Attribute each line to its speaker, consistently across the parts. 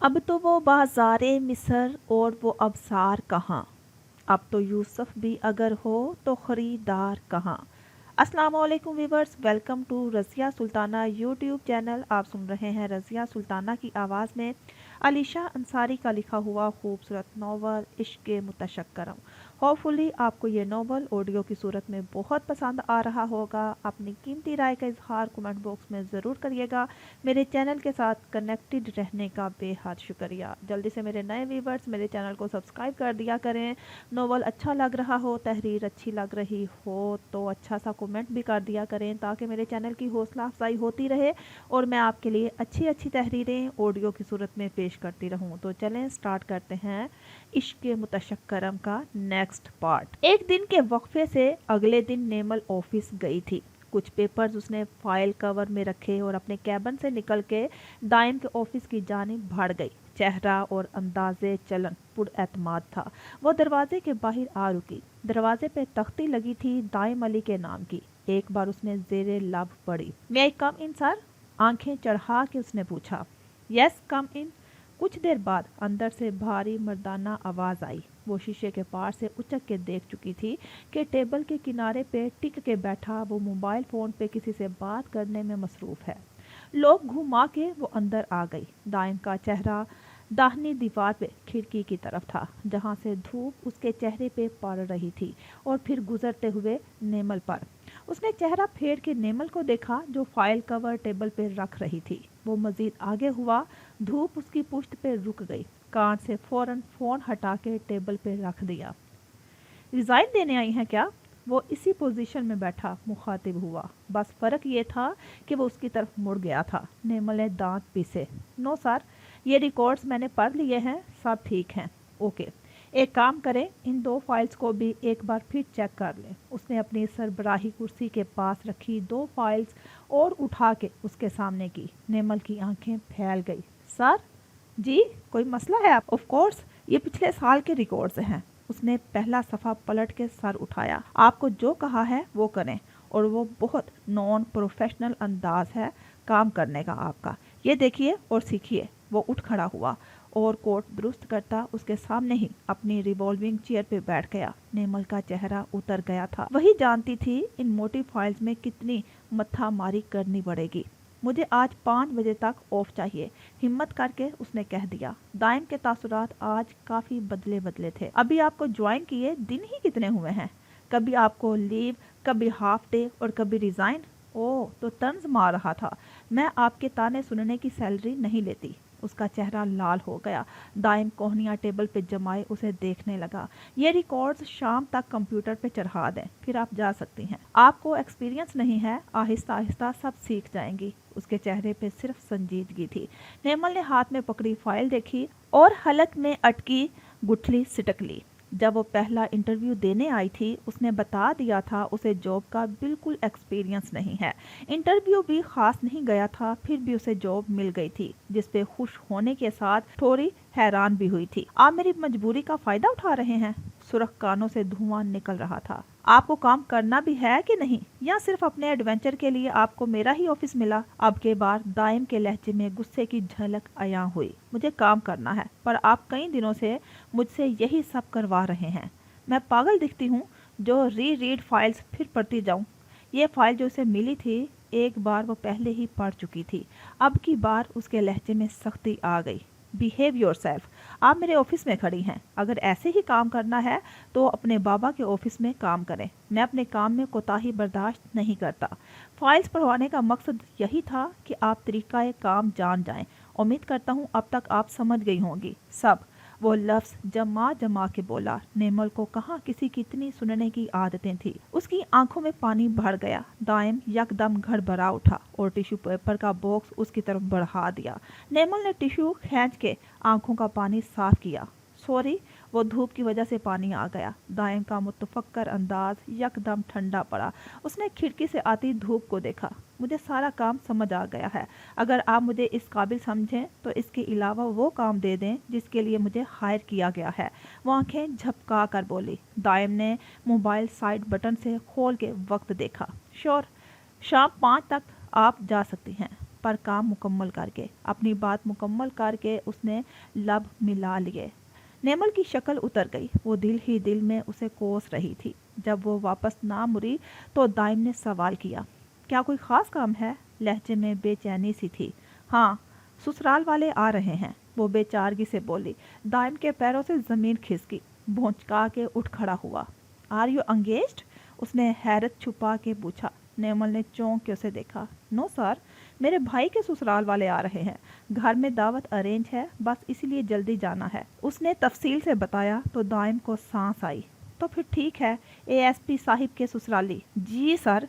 Speaker 1: अब तो वो बाज़ारे मिस्र और वो अबसार कहाँ। अब तो यूसुफ भी अगर हो तो ख़रीदार कहाँ। अस्सलामुअलैकुम viewers, welcome to Razia Sultana YouTube channel. आप सुन रहे हैं रज़िया सुल्ताना की आवाज़ में अलीशा अंसारी का लिखा हुआ खूबसूरत नावल इश्क़ मुतशक्करम। होपफुली आपको ये नावल ऑडियो की सूरत में बहुत पसंद आ रहा होगा। अपनी कीमती राय का इजहार कमेंट बॉक्स में ज़रूर करिएगा। मेरे चैनल के साथ कनेक्टेड रहने का बेहद शुक्रिया। जल्दी से मेरे नए व्यूवर्स मेरे चैनल को सब्सक्राइब कर दिया करें। नावल अच्छा लग रहा हो, तहरीर अच्छी लग रही हो तो अच्छा सा कमेंट भी कर दिया करें ताकि मेरे चैनल की हौसला अफजाई होती रहे और मैं आपके लिए अच्छी अच्छी तहरीरें ऑडियो की सूरत में पेश करती रहूं। तो चलें स्टार्ट करते हैं इश्क़ मुतशक्करम का नेक्स्ट पार्ट। एक दिन के वक्फे से अगले दिन नेमल ऑफिस गई थी। कुछ पेपर्स उसने फाइल कवर में रखे और अपने कैबिन से निकल के दाइम के ऑफिस की जानिब भाड़ गई। चेहरा और अंदाज़े चलन पुरएतमाद था। वो दरवाजे के बाहर आ रुकी। दरवाजे पे तख्ती लगी थी दाइम अली के नाम की। एक बार उसने ज़ेरे लब पड़ी। मे आई कम इन सर? आंखें चढ़ा के उसने पूछा। यस कम इन। कुछ देर बाद अंदर से भारी मर्दाना आवाज़ आई। वो शीशे के पार से उचक के देख चुकी थी कि टेबल के किनारे पे टिक के बैठा वो मोबाइल फ़ोन पे किसी से बात करने में मसरूफ़ है। लोग घुमा के वो अंदर आ गई। दाइम का चेहरा दाहिनी दीवार पे खिड़की की तरफ था जहाँ से धूप उसके चेहरे पे पड़ रही थी और फिर गुजरते हुए नेमल पर। उसने चेहरा फेर के नेमल को देखा जो फाइल कवर टेबल पे रख रही थी। वो मजीद आगे हुआ। धूप उसकी पुश्त पे रुक गई। कान से फौरन फ़ोन हटा के टेबल पे रख दिया। रिज़ाइन देने आई हैं क्या? वो इसी पोजीशन में बैठा मुखातिब हुआ। बस फ़र्क ये था कि वो उसकी तरफ मुड़ गया था। नेमल ने दांत पीसे। नो सर, ये रिकॉर्ड्स मैंने पढ़ लिए हैं, सब ठीक हैं। ओके, एक काम करें, इन 2 फाइल्स को भी एक बार फिर चेक कर लें। उसने अपनी सरबराही कुर्सी के पास रखी 2 फाइल्स और उठा के उसके सामने की। नेमल की आंखें फैल गई। सर जी, कोई मसला है? ऑफ कोर्स, ये पिछले साल के रिकॉर्ड्स हैं। उसने पहला सफ़ा पलट के सर उठाया। आपको जो कहा है वो करें और वो बहुत नॉन प्रोफेशनल अंदाज है काम करने का आपका। ये देखिए और सीखिए। वो उठ खड़ा हुआ और कोट दुरुस्त करता उसके सामने ही अपनी रिवॉल्विंग चेयर पे बैठ गया। नेमल का चेहरा उतर गया था। वही जानती थी इन मोटी फाइल्स में कितनी मत्था मारी करनी पड़ेगी। मुझे आज 5 बजे तक ऑफ चाहिए, हिम्मत करके उसने कह दिया। दाइम के तासुरात आज काफ़ी बदले बदले थे। अभी आपको ज्वाइन किए दिन ही कितने हुए हैं? कभी आपको लीव, कभी हाफ डे और कभी रिज़ाइन। ओह, तो तंज मार रहा था। मैं आपके ताने सुनने की सैलरी नहीं लेती। उसका चेहरा लाल हो गया। दाइम कोहनियाँ टेबल पे जमाए उसे देखने लगा। ये रिकॉर्ड्स शाम तक कंप्यूटर पे चढ़ा दें, फिर आप जा सकती हैं। आपको एक्सपीरियंस नहीं है, आहिस्ता आहिस्ता सब सीख जाएंगी। उसके चेहरे पे सिर्फ संजीदगी थी। नेमल ने हाथ में पकड़ी फाइल देखी और हलक में अटकी गुठली सिटक ली। जब वो पहला इंटरव्यू देने आई थी उसने बता दिया था उसे जॉब का बिल्कुल एक्सपीरियंस नहीं है। इंटरव्यू भी खास नहीं गया था, फिर भी उसे जॉब मिल गई थी, जिस पे खुश होने के साथ थोड़ी हैरान भी हुई थी। आप मेरी मजबूरी का फ़ायदा उठा रहे हैं? सुर्ख कानों से धुआं निकल रहा था। आपको काम करना भी है कि नहीं, या सिर्फ अपने एडवेंचर के लिए आपको मेरा ही ऑफिस मिला? अब के बार दाइम के लहजे में गुस्से की झलक अया हुई। मुझे काम करना है, पर आप कई दिनों से मुझसे यही सब करवा रहे हैं। मैं पागल दिखती हूँ जो रीड फाइल्स फिर पढ़ती जाऊँ? ये फाइल जो उसे मिली थी एक बार वो पहले ही पढ़ चुकी थी। अब की बार उसके लहजे में सख्ती आ गई। Behave yourself. आप मेरे ऑफिस में खड़ी हैं। अगर ऐसे ही काम करना है तो अपने बाबा के ऑफिस में काम करें। मैं अपने काम में कोताही बर्दाश्त नहीं करता। फाइल्स पढ़वाने का मकसद यही था कि आप तरीक़ा काम जान जाएं। उम्मीद करता हूँ अब तक आप समझ गई होंगी सब। वो लफ्ज़ जमा जमा के बोला। नेमल को कहाँ किसी की इतनी सुनने की आदतें थी। उसकी आंखों में पानी भर गया। दाइम यकदम घड़बड़ा उठा और टिश्यू पेपर का बॉक्स उसकी तरफ बढ़ा दिया। नेमल ने टिश्यू खींच के आंखों का पानी साफ किया। सॉरी, वो धूप की वजह से पानी आ गया। दाइम का मुतफक्कर अंदाज यकदम ठंडा पड़ा। उसने खिड़की से आती धूप को देखा। मुझे सारा काम समझ आ गया है। अगर आप मुझे इस काबिल समझें तो इसके अलावा वो काम दे दें जिसके लिए मुझे हायर किया गया है। वो आंखें झपका कर बोली। दाइम ने मोबाइल साइड बटन से खोल के वक्त देखा। श्योर, शाम 5 तक आप जा सकती हैं। پر کام مکمل کر کے، اپنی بات مکمل کر کے اس نے لب ملا لیے۔ نیمل کی شکل اتر گئی، وہ دل ہی دل میں اسے کوس رہی تھی۔ جب وہ واپس نہ مڑی تو دائم نے سوال کیا، کیا کوئی خاص کام ہے؟ لہجے میں بے چینی سی تھی۔ ہاں، سسرال والے آ رہے ہیں، وہ بے چارگی سے بولی۔ دائم کے پیروں سے زمین کھسکی، بھونچکا کے اٹھ کھڑا ہوا۔ Are you engaged? اس نے حیرت چھپا کے پوچھا۔ نیمل نے چونک کے اسے دیکھا۔ نو سر، میرے بھائی کے سسرال والے آ رہے ہیں، گھر میں دعوت ارینج ہے، بس اسی لیے جلدی جانا ہے۔ اس نے تفصیل سے بتایا تو دائم کو سانس آئی۔ تو پھر ٹھیک ہے، اے ایس پی صاحب کے سسرالی؟ جی سر،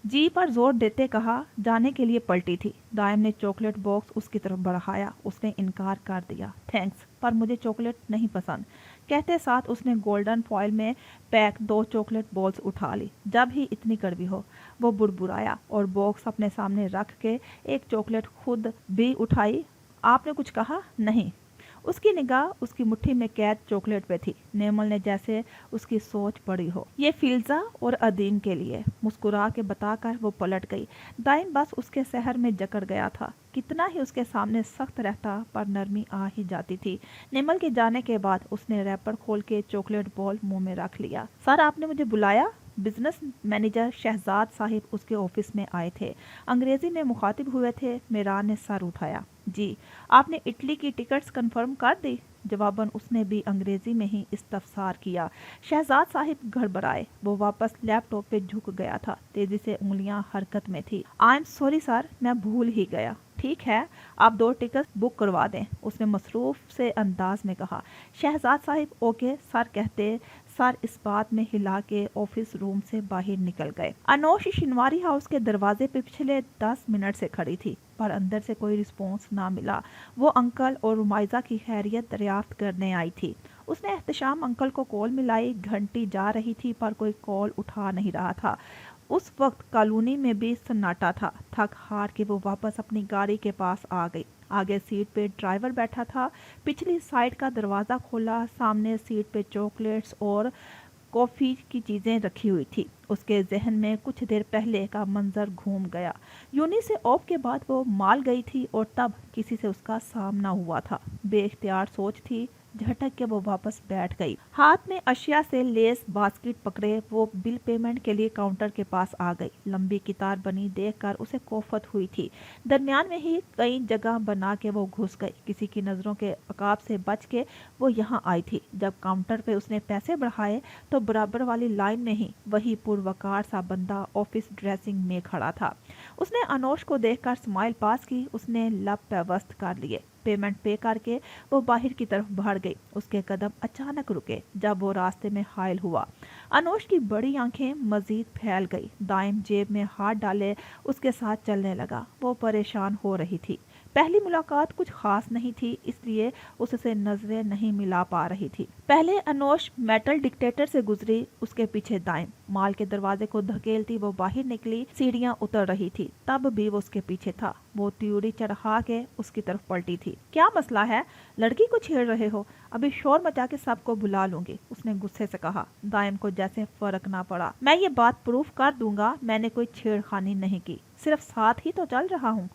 Speaker 1: جی پر زور دیتے کہا۔ جانے کے لیے پلٹی تھی۔ دائم نے چاکلیٹ باکس اس کی طرف بڑھایا۔ اس نے انکار کر دیا۔ تھینکس، پر مجھے چاکلیٹ نہیں پسند، کہتے ساتھ اس نے گولڈن فوائل میں پیک 2 چاکلیٹ بالز اٹھا لی۔ جب ہی اتنی کڑوی ہو، وہ بڑبڑایا اور باکس اپنے سامنے رکھ کے ایک چاکلیٹ خود بھی اٹھائی۔ آپ نے کچھ کہا؟ نہیں۔ اس کی نگاہ اس کی مٹھی میں قید چاکلیٹ پہ تھی۔ نیمل نے جیسے اس کی سوچ پڑی ہو۔ یہ فلزا اور ادین کے لیے، مسکرا کے بتا کر وہ پلٹ گئی۔ دائم بس اس کے سحر میں جکڑ گیا تھا۔ کتنا ہی اس کے سامنے سخت رہتا پر نرمی آ ہی جاتی تھی۔ نیمل کے جانے کے بعد اس نے ریپر کھول کے چاکلیٹ بال منہ میں رکھ لیا۔ سر، آپ نے مجھے بلایا؟ بزنس مینیجر شہزاد صاحب اس کے آفس میں آئے تھے، انگریزی میں مخاطب ہوئے تھے۔ میران نے سر اٹھایا۔ جی، آپ نے اٹلی کی ٹکٹس کنفرم کر دی؟ جواباً اس نے بھی انگریزی میں ہی استفسار کیا۔ شہزاد صاحب گھبرائے، وہ واپس لیپ ٹاپ پہ جھک گیا تھا، تیزی سے انگلیاں حرکت میں تھی۔ آئی ایم سوری سر، میں بھول ہی گیا۔ ٹھیک ہے، آپ 2 ٹکٹس بک کروا دیں، اس نے مصروف سے انداز میں کہا۔ شہزاد صاحب اوکے سر کہتے سر اس بات میں ہلا کے آفس روم سے باہر نکل گئے۔ انوش شنواری ہاؤس کے دروازے پہ پچھلے 10 منٹ سے کھڑی تھی، پر اندر سے کوئی رسپانس نہ ملا۔ وہ انکل اور رمائزہ کی خیریت دریافت کرنے آئی تھی۔ اس نے احتشام انکل کو کال ملائی۔ گھنٹی جا رہی تھی پر کوئی کال اٹھا نہیں رہا تھا۔ اس وقت کالونی میں بھی سناٹا تھا۔ تھک ہار کے وہ واپس اپنی گاڑی کے پاس آ گئی۔ آگے سیٹ پہ ڈرائیور بیٹھا تھا، پچھلی سائیڈ کا دروازہ کھولا، سامنے سیٹ پہ چاکلیٹس اور کافی کی چیزیں رکھی ہوئی تھی۔ اس کے ذہن میں کچھ دیر پہلے کا منظر گھوم گیا۔ یونی سے آف کے بعد وہ مال گئی تھی اور تب کسی سے اس کا سامنا ہوا تھا۔ بے اختیار سوچ تھی، جھٹک کے وہ واپس بیٹھ گئی۔ ہاتھ میں اشیاء سے لیس باسکٹ پکڑے وہ بل پیمنٹ کے لیے کاؤنٹر کے پاس آ گئی۔ لمبی قطار بنی دیکھ کر اسے کوفت ہوئی تھی۔ درمیان میں ہی کئی جگہ بنا کے وہ گھس گئی۔ کسی کی نظروں کے عقاب سے بچ کے وہ یہاں آئی تھی۔ جب کاؤنٹر پہ اس نے پیسے بڑھائے تو برابر والی لائن میں ہی وہی پروقار سا بندہ آفس ڈریسنگ میں کھڑا تھا۔ اس نے انوش کو دیکھ کر اسمائل پاس کی۔ اس نے لب پیوست کر لیے۔ پیمنٹ پے کر کے وہ باہر کی طرف بڑھ گئی۔ اس کے قدم اچانک رکے جب وہ راستے میں حائل ہوا۔ انوش کی بڑی آنکھیں مزید پھیل گئی۔ دائم جیب میں ہاتھ ڈالے اس کے ساتھ چلنے لگا۔ وہ پریشان ہو رہی تھی۔ پہلی ملاقات کچھ خاص نہیں تھی، اس لیے اس سے نظریں نہیں ملا پا رہی تھی۔ پہلے انوش میٹل ڈکٹیٹر سے گزری، اس کے پیچھے دائم۔ مال کے دروازے کو دھکیلتی وہ باہر نکلی، سیڑھیاں اتر رہی تھی، تب بھی وہ اس کے پیچھے تھا۔ وہ تیوری چڑھا کے اس کی طرف پلٹی تھی۔ کیا مسئلہ ہے؟ لڑکی کو چھیڑ رہے ہو؟ ابھی شور مچا کے سب کو بلا لوں گی، اس نے غصے سے کہا۔ دائم کو جیسے فرق نہ پڑا۔ میں یہ بات پروف کر دوں گا، میں نے کوئی چھیڑ خانی نہیں کی، صرف ساتھ ہی تو چل رہا ہوں۔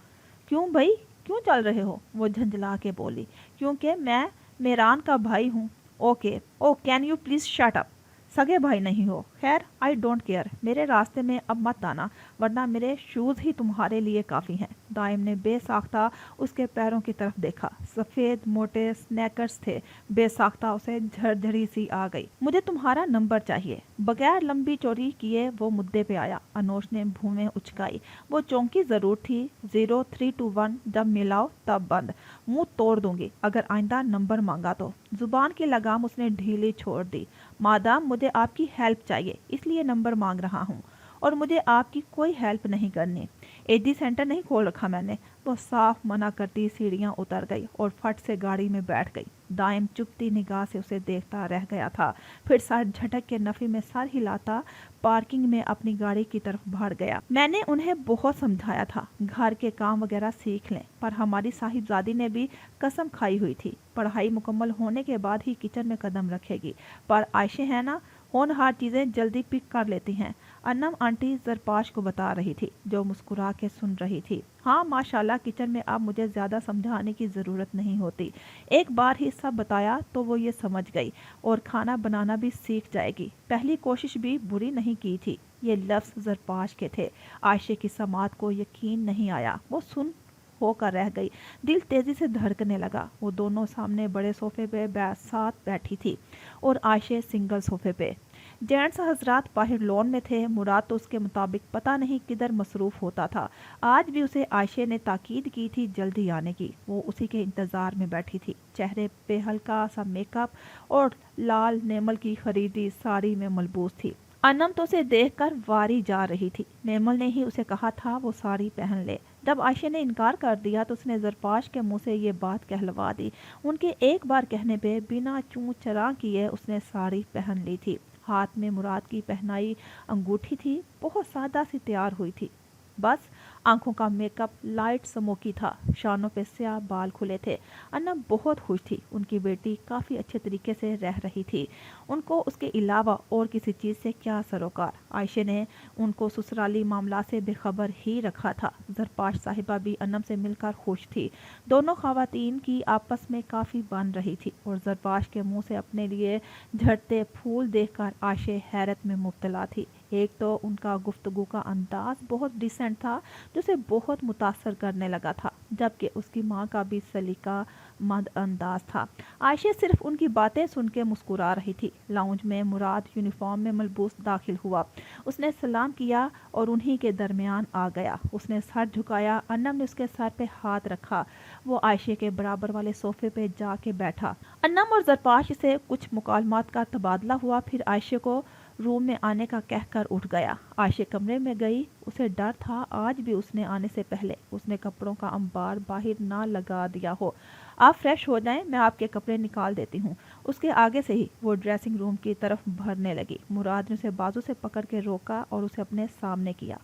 Speaker 1: کیوں بھائی، کیوں چل رہے ہو؟ وہ جھنجھلا کے بولی۔ کیونکہ میں میران کا بھائی ہوں۔ Okay, O can you please shut up? سگے بھائی نہیں ہو؟ خیر، آئی ڈونٹ کیئر، میرے راستے میں اب مت آنا، ورنہ میرے شوز ہی تمہارے لیے کافی ہیں۔ دائم نے بے ساختہ اس کے پیروں کی طرف دیکھا۔ سفید موٹے سنیکرز تھے۔ بے ساختہ اسے جھرجھری سی آ گئی۔ مجھے تمہارا نمبر چاہیے۔ بغیر لمبی چوری کیے وہ مدعے پہ آیا۔ انوش نے بھویں اچکائی۔ وہ چونکی ضرور تھی۔ 0321 جب ملاؤ تب بند، منہ توڑ دوں گی اگر آئندہ نمبر مانگا تو۔ زبان کی لگام اس نے ڈھیلی چھوڑ دی۔ مادام، مجھے آپ کی ہیلپ چاہیے، اس لیے نمبر مانگ رہا ہوں، اور مجھے آپ کی کوئی ہیلپ نہیں کرنی۔ ایڈی سینٹر نہیں کھول رکھا میں نے۔ وہ صاف منع کرتی سیڑھیاں اتر گئی اور فٹ سے گاڑی میں بیٹھ گئی۔ دائم چپتی نگاہ سے اسے دیکھتا رہ گیا تھا، پھر سر جھٹک کے نفی میں سر ہلاتا پارکنگ میں اپنی گاڑی کی طرف بڑھ گیا۔ میں نے انہیں بہت سمجھایا تھا گھر کے کام وغیرہ سیکھ لیں، پر ہماری صاحبزادی نے بھی قسم کھائی ہوئی تھی پڑھائی مکمل ہونے کے بعد ہی کچن میں قدم رکھے گی، پر عائشہ ہے نا، ہونہار چیزیں جلدی پک کر لیتی ہیں۔ अन्नम आंटी जरपाश को बता रही थी, जो मुस्कुरा के सुन रही थी। हाँ माशाल्लाह, किचन में अब मुझे ज़्यादा समझाने की ज़रूरत नहीं होती। एक बार ही सब बताया तो वो ये समझ गई और खाना बनाना भी सीख जाएगी। पहली कोशिश भी बुरी नहीं की थी। ये लफ्ज़ जरपाश के थे। आयशे की समात को यकीन नहीं आया। वो सुन होकर रह गई। दिल तेजी से धड़कने लगा। वो दोनों सामने बड़े सोफे पे साथ बैठी थी और आयशे सिंगल सोफे पे। जेंट्स हजरात बाहर लॉन में थे। मुराद तो उसके मुताबिक पता नहीं किधर मसरूफ होता था। आज भी उसे आयशे ने ताकीद की थी जल्दी आने की। वो उसी के इंतजार में बैठी थी। चेहरे पे हल्का सा मेकअप और लाल नेमल की खरीदी साड़ी में मलबूस थी। अन्नम तो उसे देखकर वारी जा रही थी। नेमल ने ही उसे कहा था वो साड़ी पहन ले। जब आयशे ने इनकार कर दिया तो उसने जरपाश के मुंह से ये बात कहलवा दी। उनके एक बार कहने पे बिना चूं चरा किए उसने साड़ी पहन ली थी। हाथ में मुराद की पहनाई अंगूठी थी। बहुत सादा सी तैयार हुई थी। बस आंखों का मेकअप लाइट स्मोकी था। शानों पे स्याह बाल खुले थे। अन्ना बहुत खुश थी। उनकी बेटी काफ़ी अच्छे तरीके से रह रही थी। उनको उसके अलावा और किसी चीज़ से क्या सरोकार। आयशे ने उनको ससुराली मामला से बेखबर ही रखा था। जरपाश साहिबा भी अन्नम से मिलकर खुश थी। दोनों खवातीन की आपस में काफ़ी बन रही थी और जरपाश के मुंह से अपने लिए झड़ते फूल देखकर आयशे हैरत में मुब्तला थी। एक तो उनका गुफ्तगू का अंदाज बहुत डिसेंट था, जो उसे बहुत मुतासर करने लगा था, जबकि उसकी माँ का भी सलीका मंद अंदाज था। आयशा सिर्फ उनकी बातें सुन के मुस्कुरा रही थी। लाउंज में मुराद यूनिफॉर्म में मलबूस दाखिल हुआ। उसने सलाम किया और उन्हीं के दरमियान आ गया। उसने सर झुकाया। अन्नम ने उसके सर पे हाथ रखा। वो आयशे के बराबर वाले सोफे पे जाके बैठा। अन्नम और जरपाश से कुछ मुकालमात का तबादला हुआ। फिर आयशे को रूम में आने का कहकर उठ गया। आयशे कमरे में गई। उसे डर था आज भी उसने आने से पहले उसने कपड़ों का अंबार बाहर ना लगा दिया हो। आप फ्रेश हो जाएं, मैं आपके कपड़े निकाल देती हूँ। उसके आगे से ही वो ड्रेसिंग रूम की तरफ भरने लगी। मुराद ने उसे बाजू से पकड़ के रोका और उसे अपने सामने किया।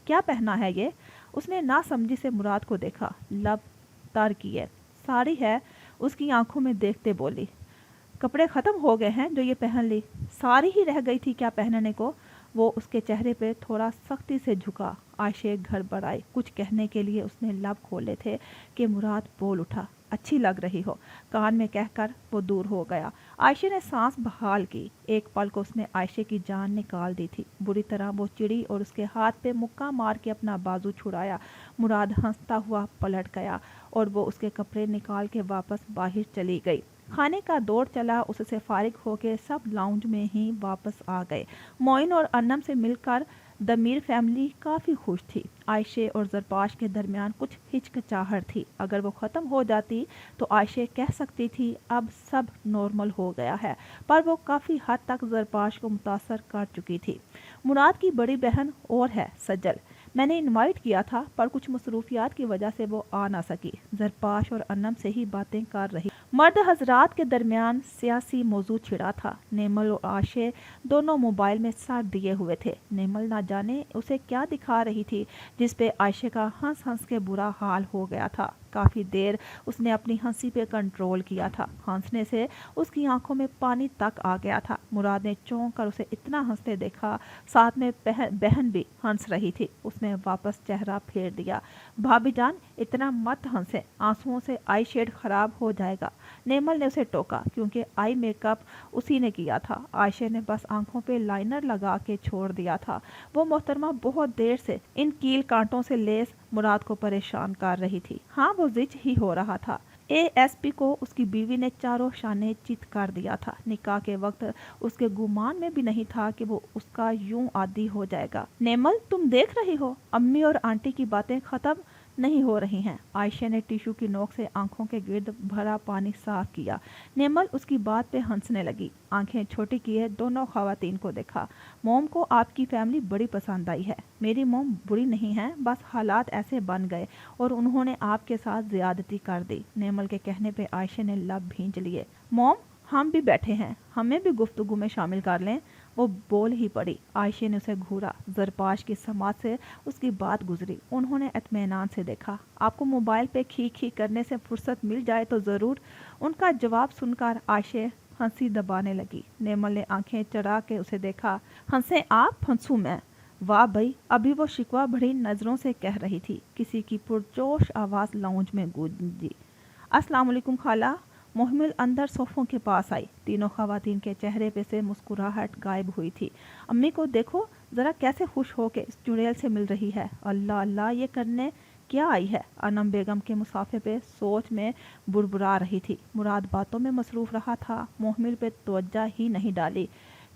Speaker 1: क्या पहना है ये? उसने नासमझी से मुराद को देखा। लब तर किए। साड़ी है, उसकी आंखों में देखते बोली। कपड़े ख़त्म हो गए हैं जो ये पहन ली? सारी ही रह गई थी क्या पहनने को? वो उसके चेहरे पे थोड़ा सख्ती से झुका। आयशे घर बढ़ाई। कुछ कहने के लिए उसने लब खोले थे कि मुराद बोल उठा, अच्छी लग रही हो, कान में कहकर वो दूर हो गया। आयशे ने सांस बहाल की। एक पल को उसने आयशे की जान निकाल दी थी। बुरी तरह वो चिड़ी और उसके हाथ पे मुक्का मार के अपना बाजू छुड़ाया। मुराद हंसता हुआ पलट गया और वो उसके कपड़े निकाल के वापस बाहर चली गई। खाने का दौर चला। उससे फारिग होके सब लाउंज में ही वापस आ गए। मोइन और अन्नम से मिलकर दमीर फैमिली काफ़ी खुश थी। आयशे और जरपाश के दरमियान कुछ हिचकिचाहट थी। अगर वो ख़त्म हो जाती तो आयशे कह सकती थी अब सब नॉर्मल हो गया है, पर वो काफ़ी हद तक जरपाश को मुतासर कर चुकी थी। मुराद की बड़ी बहन और है सजल। मैंने इनवाइट किया था पर कुछ मसरूफियात की वजह से वो आ ना सकी। जरपाश और अन्नम से ही बातें कर रही। मर्द हजरात के दरमियान सियासी मौजू छिड़ा था। नेमल और आयशे दोनों मोबाइल में सर दिए हुए थे। नेमल ना जाने उसे क्या दिखा रही थी जिस पे आयशे का हंस हंस के बुरा हाल हो गया था। काफ़ी देर उसने अपनी हंसी पे कंट्रोल किया था। हंसने से उसकी आंखों में पानी तक आ गया था। मुराद ने चौंक कर उसे इतना हंसते देखा। साथ में बहन भी हंस रही थी। उसने वापस चेहरा फेर दिया। भाभी जान, इतना मत हंसे, आंसुओं से आई शेड खराब हो जाएगा। नेमल ने उसे टोका क्योंकि आई मेकअप उसी ने किया था। आयशे ने बस आंखों पे लाइनर लगा के छोड़ दिया था। वो मोहतरमा बहुत देर से इन कील कांटों से लेस मुराद को परेशान कर रही थी। हाँ, वो जिच ही हो रहा था। एएसपी को उसकी बीवी ने चारों शाने चित कर दिया था। निकाह के वक्त उसके गुमान में भी नहीं था कि वो उसका यूं आदी हो जाएगा। नेमल, तुम देख रही हो अम्मी और आंटी की बातें खत्म नहीं हो रही हैं। आयशा ने टिश्यू की नोक से आंखों के गिर्द भरा पानी साफ किया। नेमल उसकी बात पे हंसने लगी। आंखें छोटी किए दोनों खवातीन को देखा। मोम को आपकी फैमिली बड़ी पसंद आई है। मेरी मोम बुरी नहीं है, बस हालात ऐसे बन गए और उन्होंने आपके साथ ज्यादती कर दी। नेमल के कहने पे आयशा ने लब भींच लिए। मोम, हम भी बैठे हैं, हमें भी गुफ्तगू में शामिल कर लें। वो बोल ही पड़ी। आयशे ने उसे घूरा। जरपाश की समाज से उसकी बात गुजरी। उन्होंने इत्मीनान से देखा। आपको मोबाइल पे खी खी करने से फुर्सत मिल जाए तो ज़रूर। उनका जवाब सुनकर आयशे हंसी दबाने लगी। नेमल ने आंखें चढ़ा के उसे देखा। हंसे आप, हंसू मैं? वाह भाई, अभी वो शिकवा भरी नज़रों से कह रही थी। किसी की पुरजोश आवाज़ लाउंज में गूंजी। अस्सलाम वालेकुम खाला। मोहम्मद अंदर सोफों के पास आई। तीनों खवातीन के चेहरे पे से मुस्कुराहट गायब हुई थी। अम्मी को देखो ज़रा कैसे खुश हो के इस चुड़ैल से मिल रही है। अल्लाह अल्लाह, ये करने क्या आई है? अनम बेगम के मुसाफे पे सोच में बुड़बुड़ा रही थी। मुराद बातों में मसरूफ़ रहा था, मोहम्मद पे तवज्जो ही नहीं डाली।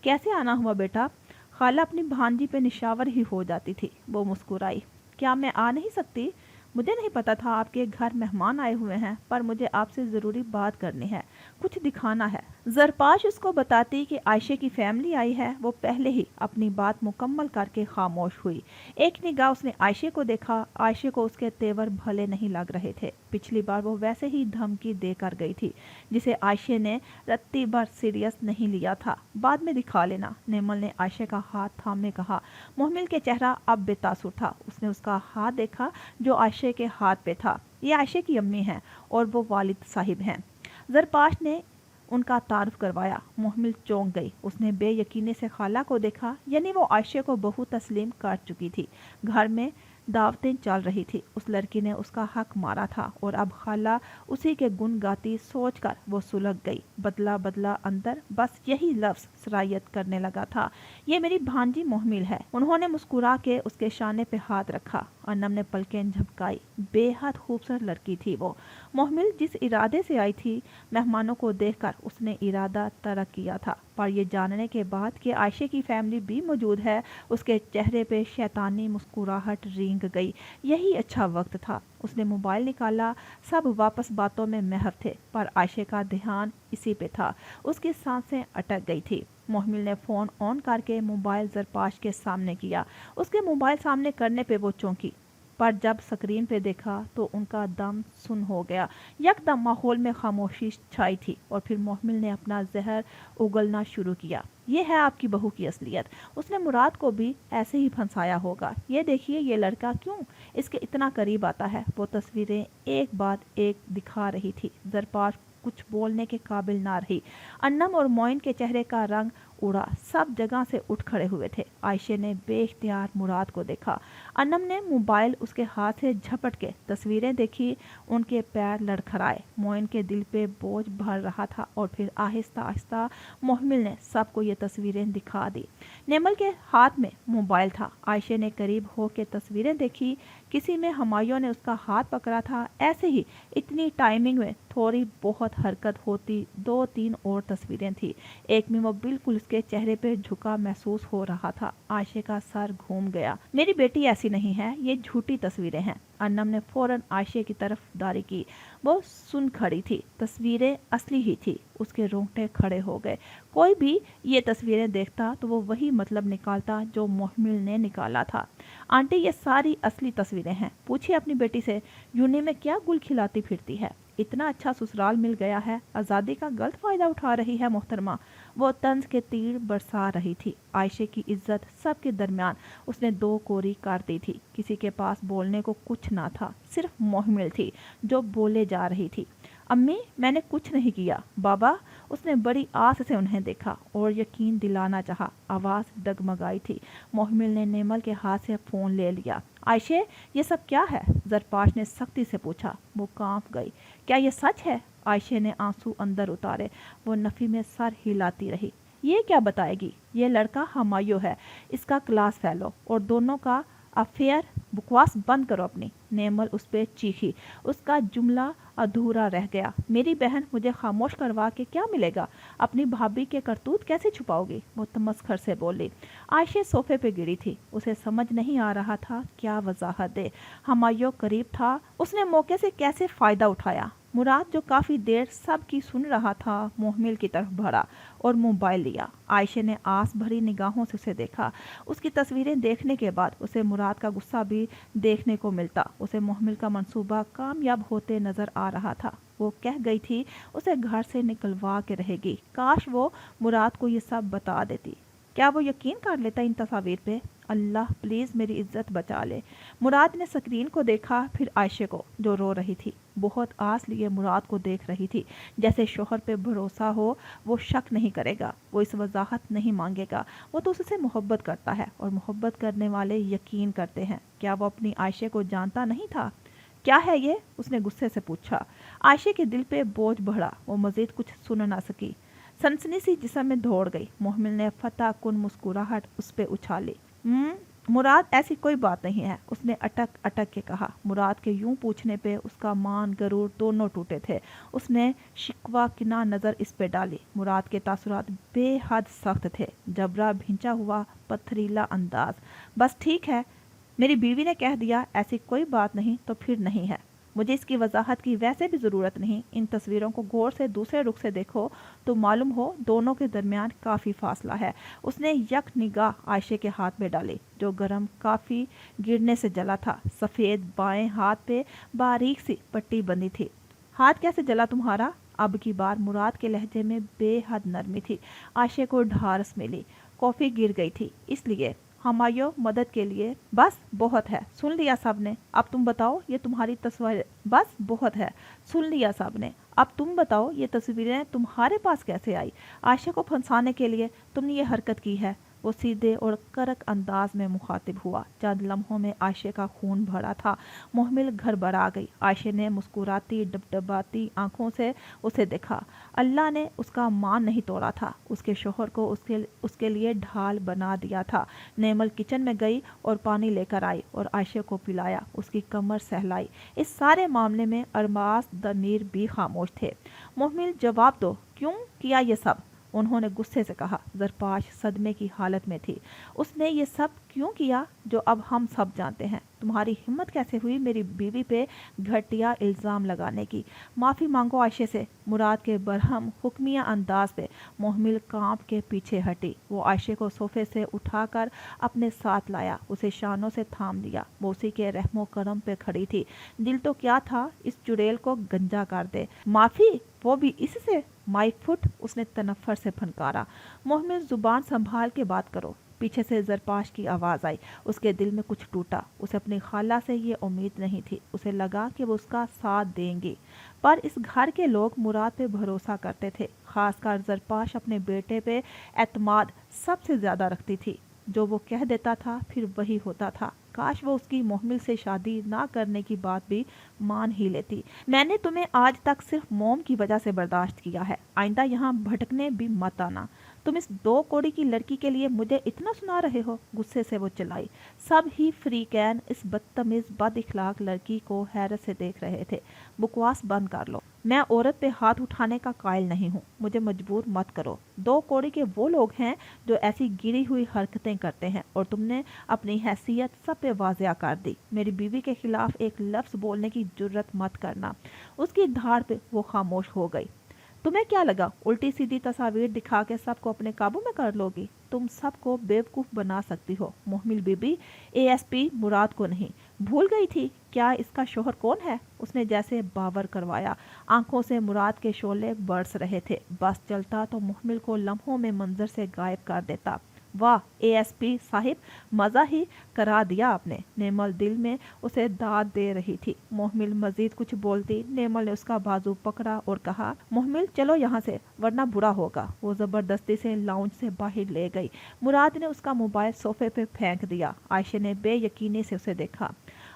Speaker 1: कैसे आना हुआ बेटा? खाला अपनी भांजी पे निशावर ही हो जाती थी। वो मुस्कुराई। क्या मैं आ नहीं सकती? मुझे नहीं पता था आपके घर मेहमान आए हुए हैं, पर मुझे आपसे ज़रूरी बात करनी है, कुछ दिखाना है। ज़रपाश उसको बताती कि आयशे की फैमिली आई है, वो पहले ही अपनी बात मुकम्मल करके खामोश हुई। एक निगाह उसने आयशे को देखा। आयशे को उसके तेवर भले नहीं लग रहे थे। पिछली बार वो वैसे ही धमकी देकर गई थी, जिसे आयशे ने रत्ती भर सीरियस नहीं लिया था। बाद में दिखा लेना। नेमल ने आयशे का हाथ थामे कहा। मोहम्मद के चेहरा अब बेतासुर था। उसने उसका हाथ देखा जो आयशे के हाथ पे था। ये आयशे की अम्मी हैं और वो वालिद साहिब हैं। ज़रपाश ने उनका तारुफ करवाया। मोहम्मद चौंक गई। उसने बेयकीनी से खाला को देखा, यानी वो आयशे को बहू तस्लीम कर चुकी थी। घर में दावतें चल रही थी। उस लड़की ने उसका हक मारा था और अब खाला उसी के गुण गाती सोचकर वो सुलग गई। बदला बदला अंदर बस यही लफ्ज़ सरायत करने लगा था। ये मेरी भांजी मोहम्मद है। उन्होंने मुस्कुरा के उसके शाने पे हाथ रखा। अनम ने पलकें झपकाई। बेहद खूबसूरत लड़की थी वो। मोहम्मद जिस इरादे से आई थी, मेहमानों को देखकर उसने इरादा तरक किया था, पर यह जानने के बाद कि आयशे की फैमिली भी मौजूद है, उसके चेहरे पे शैतानी मुस्कुराहट रेंग गई। यही अच्छा वक्त था। उसने मोबाइल निकाला। सब वापस बातों में महव थे, पर आयशे का ध्यान इसी पे था। उसकी सांसें अटक गई थी। मोहम्मद ने फ़ोन ऑन करके मोबाइल ज़रपाश के सामने किया। उसके मोबाइल सामने करने पे वो चौंकी, पर जब स्क्रीन पे देखा तो उनका दम सुन हो गया। यकदम माहौल में खामोशी छाई थी और फिर मोहम्मद ने अपना जहर उगलना शुरू किया। ये है आपकी बहू की असलियत। उसने मुराद को भी ऐसे ही फंसाया होगा। ये देखिए, ये लड़का क्यों इसके इतना करीब आता है। वो तस्वीरें एक बाद एक दिखा रही थी। ज़रपाश कुछ बोलने के काबिल ना रही। अन्नम और मोइन के चेहरे का रंग उड़ा, सब जगह से उठ खड़े हुए थे। आयशे ने बेख्तियार मुराद को देखा। अन्नम ने मोबाइल उसके हाथ से झपट के तस्वीरें देखी। उनके पैर लड़खड़ाए। मोइन के दिल पे बोझ भर रहा था और फिर आहिस्ता आहिस्ता मोहम्मद ने सबको ये तस्वीरें दिखा दी। नेमल के हाथ में मोबाइल था। आयशे ने करीब हो के तस्वीरें देखी। किसी में हुमायूं ने उसका हाथ पकड़ा था। ऐसे ही इतनी टाइमिंग में थोड़ी बहुत हरकत होती। 2-3 और तस्वीरें थी। एक में वो बिल्कुल उसके चेहरे पे झुका महसूस हो रहा था। आयशे का सर घूम गया। मेरी बेटी ऐसी नहीं है, ये झूठी तस्वीरें हैं। अन्नम ने फौरन आयशे की तरफ दारी की। वो सुन खड़ी थी। तस्वीरें असली ही थी। उसके रोंगटे खड़े हो गए। कोई भी ये तस्वीरें देखता तो वो वही मतलब निकालता जो मोहम्मद ने निकाला था। आंटी, ये सारी असली तस्वीरें हैं। पूछिए अपनी बेटी से, यूनी में क्या गुल खिलाती फिरती है। इतना अच्छा ससुराल मिल गया है, आज़ादी का गलत फ़ायदा उठा रही है मोहतरमा। वो तंज के तीर बरसा रही थी। आयशे की इज्जत सबके दरमियान उसने 2 कोरी कर दी थी। किसी के पास बोलने को कुछ ना था, सिर्फ मोहम्मद थी जो बोले जा रही थी। अम्मी, मैंने कुछ नहीं किया। बाबा, उसने बड़ी आस से उन्हें देखा और यकीन दिलाना चाहा। आवाज़ डगमगाई थी। मोहम्मद ने नेमल के हाथ से फ़ोन ले लिया। आयशे, ये सब क्या है? ज़रपाश ने सख्ती से पूछा। वो कांप गई। क्या ये सच है? आयशे ने आंसू अंदर उतारे। वो नफ़ी में सर हिलाती रही। ये क्या बताएगी? ये लड़का हुमायूं है, इसका क्लास फेलो, और दोनों का अफेयर। बकवास बंद करो अपनी। नेमल उस पर चीखी। उसका जुमला अधूरा रह गया। मेरी बहन, मुझे खामोश करवा के क्या मिलेगा? अपनी भाभी के करतूत कैसे छुपाओगी? वो तमस्खर से बोली। आयशे सोफे पे गिरी थी। उसे समझ नहीं आ रहा था क्या वजाहत दे। हुमायूं करीब था, उसने मौके से कैसे फ़ायदा उठाया। मुराद जो काफ़ी देर सब की सुन रहा था, मोहम्मद की तरफ बढ़ा और मोबाइल लिया। आयशे ने आस भरी निगाहों से उसे देखा। उसकी तस्वीरें देखने के बाद उसे मुराद का गुस्सा भी देखने को मिलता। उसे मोहम्मद का मंसूबा कामयाब होते नज़र आ रहा था। वो कह गई थी उसे घर से निकलवा के रहेगी। काश वो मुराद को ये सब बता देती। क्या वो यकीन कर लेता इन तस्वीर पे? اللہ پلیز میری عزت بچا لے۔ مراد نے سکرین کو دیکھا، پھر عائشہ کو جو رو رہی تھی۔ بہت آس لیے مراد کو دیکھ رہی تھی، جیسے شوہر پہ بھروسہ ہو، وہ شک نہیں کرے گا، وہ اس وضاحت نہیں مانگے گا، وہ تو اس سے محبت کرتا ہے، اور محبت کرنے والے یقین کرتے ہیں۔ کیا وہ اپنی عائشہ کو جانتا نہیں تھا؟ کیا ہے یہ؟ اس نے غصے سے پوچھا۔ عائشہ کے دل پہ بوجھ بڑھا، وہ مزید کچھ سن نہ سکی۔ سنسنی سی جسم میں دوڑ گئی۔ محمل نے فتح کن مسکراہٹ اس پہ اچھالی۔ مراد ایسی کوئی بات نہیں ہے، اس نے اٹک اٹک کے کہا۔ مراد کے یوں پوچھنے پہ اس کا مان غرور دونوں ٹوٹے تھے۔ اس نے شکوہ کنا نظر اس پہ ڈالی۔ مراد کے تاثرات بے حد سخت تھے، جبرا بھینچا ہوا پتھریلا انداز۔ بس ٹھیک ہے، میری بیوی نے کہہ دیا ایسی کوئی بات نہیں تو پھر نہیں ہے، مجھے اس کی وضاحت کی ویسے بھی ضرورت نہیں۔ ان تصویروں کو غور سے دوسرے رخ سے دیکھو تو معلوم ہو دونوں کے درمیان کافی فاصلہ ہے۔ اس نے یک نگاہ عائشہ کے ہاتھ میں ڈالی جو گرم کافی گرنے سے جلا تھا۔ سفید بائیں ہاتھ پہ باریک سی پٹی بندی تھی۔ ہاتھ کیسے جلا تمہارا؟ اب کی بار مراد کے لہجے میں بے حد نرمی تھی۔ عائشہ کو ڈھارس ملی، کافی گر گئی تھی، اس لیے ہمایوں مدد کے لیے۔ بس بہت ہے، سن لیا سب نے، اب تم بتاؤ یہ تمہاری تصویر۔ بس بہت ہے، سن لیا سب نے، اب تم بتاؤ یہ تصویریں تمہارے پاس کیسے آئی؟ عائشہ کو پھنسانے کے لیے تم نے یہ حرکت کی ہے۔ وہ سیدھے اور کرک انداز میں مخاطب ہوا۔ چند لمحوں میں عائشہ کا خون بھرا تھا۔ محمل گھر بڑا گئی۔ عائشہ نے مسکراتی ڈبڈباتی آنکھوں سے اسے دیکھا۔ اللہ نے اس کا مان نہیں توڑا تھا، اس کے شوہر کو اس کے لیے ڈھال بنا دیا تھا۔ نیمل کچن میں گئی اور پانی لے کر آئی اور عائشہ کو پلایا، اس کی کمر سہلائی۔ اس سارے معاملے میں ارباز ضمیر بھی خاموش تھے۔ محمل جواب دو، کیوں کیا یہ سب؟ انہوں نے غصے سے کہا۔ زرپاش صدمے کی حالت میں تھی۔ اس نے یہ سب کیوں کیا جو اب ہم سب جانتے ہیں؟ تمہاری ہمت کیسے ہوئی میری بیوی پہ گھٹیا الزام لگانے کی؟ معافی مانگو عائشہ سے۔ مراد کے برہم حکمیہ انداز پہ محمل کانپ کے پیچھے ہٹی۔ وہ عائشہ کو صوفے سے اٹھا کر اپنے ساتھ لایا، اسے شانوں سے تھام لیا۔ وہ اسی کے رحم و کرم پہ کھڑی تھی۔ دل تو کیا تھا اس چڑیل کو گنجا کر دے۔ معافی؟ وہ بھی اس سے؟ مائی فٹ، اس نے تنفر سے پھنکارا۔ محمل زبان سنبھال کے بات کرو۔ پیچھے سے زرپاش کی آواز آئی۔ اس کے دل میں کچھ ٹوٹا۔ اسے اپنی خالہ سے یہ امید نہیں تھی۔ اسے لگا کہ وہ اس کا ساتھ دیں گی، پر اس گھر کے لوگ مراد پہ بھروسہ کرتے تھے، خاص کر زرپاش اپنے بیٹے پہ اعتماد سب سے زیادہ رکھتی تھی۔ جو وہ کہہ دیتا تھا پھر وہی ہوتا تھا۔ کاش وہ اس کی محمل سے شادی نہ کرنے کی بات بھی مان ہی لیتی۔ میں نے تمہیں آج تک صرف موم کی وجہ سے برداشت کیا ہے، آئندہ یہاں بھٹکنے بھی مت آنا۔ تم اس 2 کوڑی کی لڑکی کے لیے مجھے اتنا سنا رہے ہو؟ غصے سے وہ چلائی۔ سب ہی فریقین اس بدتمیز بد اخلاق لڑکی کو حیرت سے دیکھ رہے تھے۔ بکواس بند کر لو، میں عورت پہ ہاتھ اٹھانے کا قائل نہیں ہوں، مجھے مجبور مت کرو۔ 2 کوڑی کے وہ لوگ ہیں جو ایسی گری ہوئی حرکتیں کرتے ہیں، اور تم نے اپنی حیثیت سب پہ واضح کر دی۔ میری بیوی کے خلاف ایک لفظ بولنے کی جرت مت کرنا۔ اس کی دھاڑ پہ وہ خاموش ہو گئی۔ تمہیں کیا لگا الٹی سیدھی تصاویر دکھا کے سب کو اپنے قابو میں کر لو گی؟ تم سب کو بیوقوف بنا سکتی ہو، محمل بی بی۔ ASP مراد کو نہیں بھول گئی تھی کیا اس کا شوہر کون ہے؟ اس نے جیسے باور کروایا۔ آنکھوں سے مراد کے شعلے برس رہے تھے۔ بس چلتا تو محمل کو لمحوں میں منظر سے غائب کر دیتا۔ واہ ASP صاحب، مزہ ہی کرا دیا آپ نے۔ نیمل دل میں اسے داد دے رہی تھی۔ محمل مزید کچھ بولتی، نیمل نے اس کا بازو پکڑا اور کہا، محمل چلو یہاں سے ورنہ برا ہوگا۔ وہ زبردستی سے لاؤنج سے باہر لے گئی۔ مراد نے اس کا موبائل صوفے پہ پھینک دیا۔ عائشہ نے بے یقینی سے اسے دیکھا۔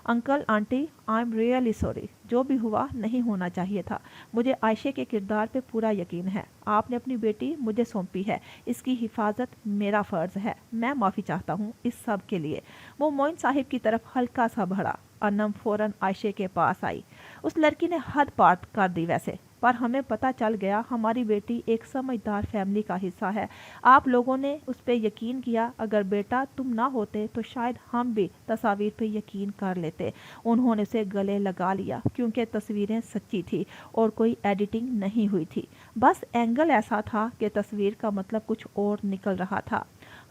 Speaker 1: Uncle aunty I am really sorry, جو بھی ہوا نہیں ہونا چاہیے تھا۔ مجھے عائشہ کے کردار پہ پورا یقین ہے۔ آپ نے اپنی بیٹی مجھے سونپی ہے، اس کی حفاظت میرا فرض ہے۔ میں معافی چاہتا ہوں اس سب کے لیے۔ وہ معین صاحب کی طرف ہلکا سا بڑھا۔ انم فوراً عائشہ کے پاس آئی۔ اس لڑکی نے حد پار کر دی ویسے، پر ہمیں پتہ چل گیا ہماری بیٹی ایک سمجھدار فیملی کا حصہ ہے۔ آپ لوگوں نے اس پہ یقین کیا، اگر بیٹا تم نہ ہوتے تو شاید ہم بھی تصاویر پہ یقین کر لیتے۔ انہوں نے اسے گلے لگا لیا کیونکہ تصویریں سچی تھی اور کوئی ایڈیٹنگ نہیں ہوئی تھی، بس اینگل ایسا تھا کہ تصویر کا مطلب کچھ اور نکل رہا تھا۔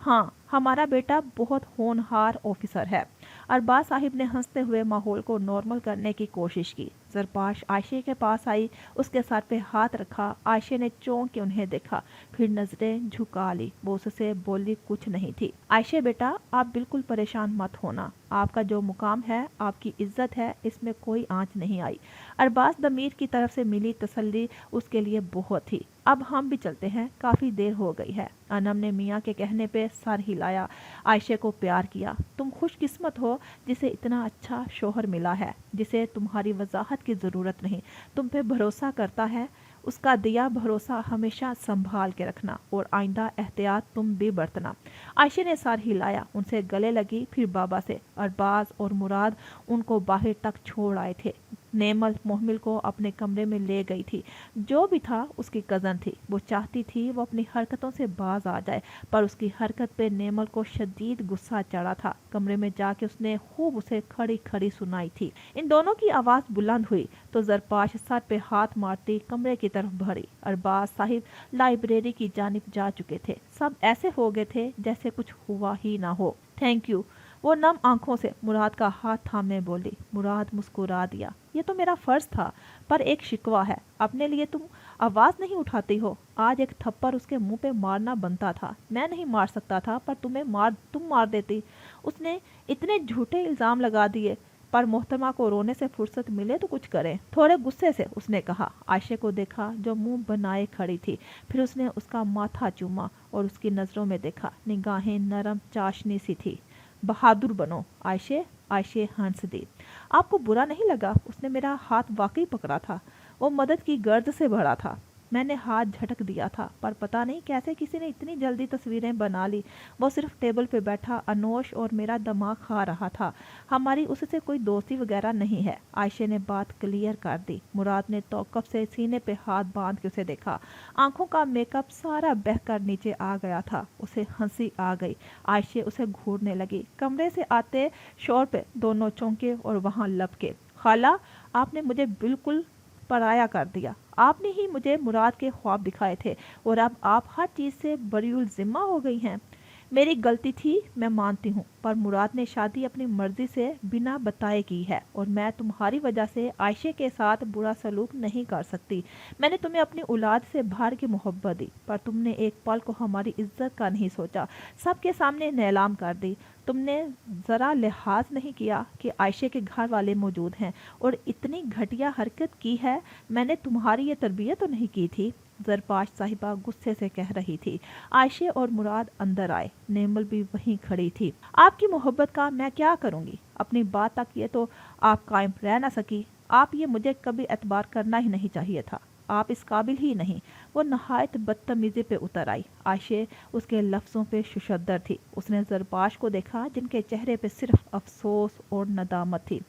Speaker 1: ہاں ہمارا بیٹا بہت ہونہار آفیسر ہے۔ ارباز صاحب نے ہنستے ہوئے ماحول کو نارمل کرنے کی کوشش کی۔ ज़रपाश आयशे के पास आई, उसके सर पे हाथ रखा। आयशे ने चौंक के उन्हें देखा, फिर नजरें झुका ली। वो उससे बोली कुछ नहीं थी। आयशे बेटा, आप बिल्कुल परेशान मत होना, आपका जो मुकाम है, आपकी इज्जत है, इसमें कोई आंच नहीं आई। अरबाज दमीर की तरफ से मिली तसल्ली उसके लिए बहुत थी। अब हम भी चलते हैं, काफ़ी देर हो गई है। अनम ने मियाँ के कहने पे सर हिलाया। आयशे को प्यार किया। तुम खुशकिस्मत हो जिसे इतना अच्छा शोहर मिला है, जिसे तुम्हारी वजाहत की ज़रूरत नहीं, तुम पे भरोसा करता है। उसका दिया भरोसा हमेशा संभाल के रखना और आइंदा एहतियात तुम भी बरतना। आयशे ने सर हिलाया, उनसे गले लगी, फिर बाबा से। अरबाज और मुराद उनको बाहर तक छोड़ आए थे। नेमल मोहमिल को अपने कमरे में ले गई थी। जो भी था उसकी कज़न थी। वो चाहती थी वो अपनी हरकतों से बाज आ जाए, पर उसकी हरकत पे नेमल को शदीद गुस्सा चढ़ा था। कमरे में जाके उसने खूब उसे खड़ी खड़ी सुनाई थी। इन दोनों की आवाज़ बुलंद हुई तो ज़रपाश सर पे हाथ मारती कमरे की तरफ बढ़ी। अरबाज साहिब लाइब्रेरी की जानिब जा चुके थे। सब ऐसे हो गए थे जैसे कुछ हुआ ही ना हो। थैंक यू, वो नम आंखों से मुराद का हाथ थामने बोली। मुराद मुस्कुरा दिया। ये तो मेरा फर्ज था, पर एक शिकवा है, अपने लिए तुम आवाज़ नहीं उठाती हो। आज एक थप्पड़ उसके मुंह पे मारना बनता था। मैं नहीं मार सकता था, पर तुम मार देती। उसने इतने झूठे इल्ज़ाम लगा दिए, पर मोहतरमा को रोने से फुर्सत मिले तो कुछ करें। थोड़े गुस्से से उसने कहा। आयशे को देखा जो मुंह बनाए खड़ी थी, फिर उसने उसका माथा चूमा और उसकी नज़रों में देखा। निगाहें नरम चाशनी सी थी। बहादुर बनो आयशे। आयशे हंस दी। आपको बुरा नहीं लगा? उसने मेरा हाथ वाकई पकड़ा था, वो मदद की गर्ज से भरा था। मैंने हाथ झटक दिया था, पर पता नहीं कैसे किसी ने इतनी जल्दी तस्वीरें बना ली। वो सिर्फ टेबल पे बैठा अनोश और मेरा दिमाग खा रहा था। हमारी उससे कोई दोस्ती वगैरह नहीं है। आयशे ने बात क्लियर कर दी। मुराद ने तौक़ुफ़ से सीने पे हाथ बांध के उसे देखा। आंखों का मेकअप सारा बहकर नीचे आ गया था। उसे हंसी आ गई। आयशे उसे घूरने लगी। कमरे से आते शोर पे दोनों चौंके और वहाँ लपके। खाला, आपने मुझे बिल्कुल पराया कर दिया। आपने ही मुझे मुराद के ख्वाब दिखाए थे और अब आप हर चीज़ से बरीउल ज़िम्मा हो गई हैं। मेरी गलती थी, मैं मानती हूँ, पर मुराद ने शादी अपनी मर्जी से बिना बताए की है और मैं तुम्हारी वजह से आयशे के साथ बुरा सलूक नहीं कर सकती। मैंने तुम्हें अपनी औलाद से भर के मोहब्बत दी, पर तुमने एक पल को हमारी इज्जत का नहीं सोचा। सबके सामने नीलाम कर दी। तुमने ज़रा लिहाज नहीं किया कि आयशे के घर वाले मौजूद हैं और इतनी घटिया हरकत की है। मैंने तुम्हारी ये तरबियत तो नहीं की थी। ज़रपाश साहिबा गुस्से से कह रही थी। आयशे और मुराद अंदर आए। नेमल भी वहीं खड़ी थी। आपकी मोहब्बत का मैं क्या करूंगी? अपनी बात तक ये तो आप कायम रह ना सकी। आप ये मुझे कभी एतबार करना ही नहीं चाहिए था। आप इस काबिल ही नहीं। वो नहायत बदतमीजी पे उतर आई। आयशे उसके लफ्ज़ों पे शुशद्दर थी। उसने ज़रपाश को देखा, जिनके चेहरे पे सिर्फ अफसोस और नदामत थी।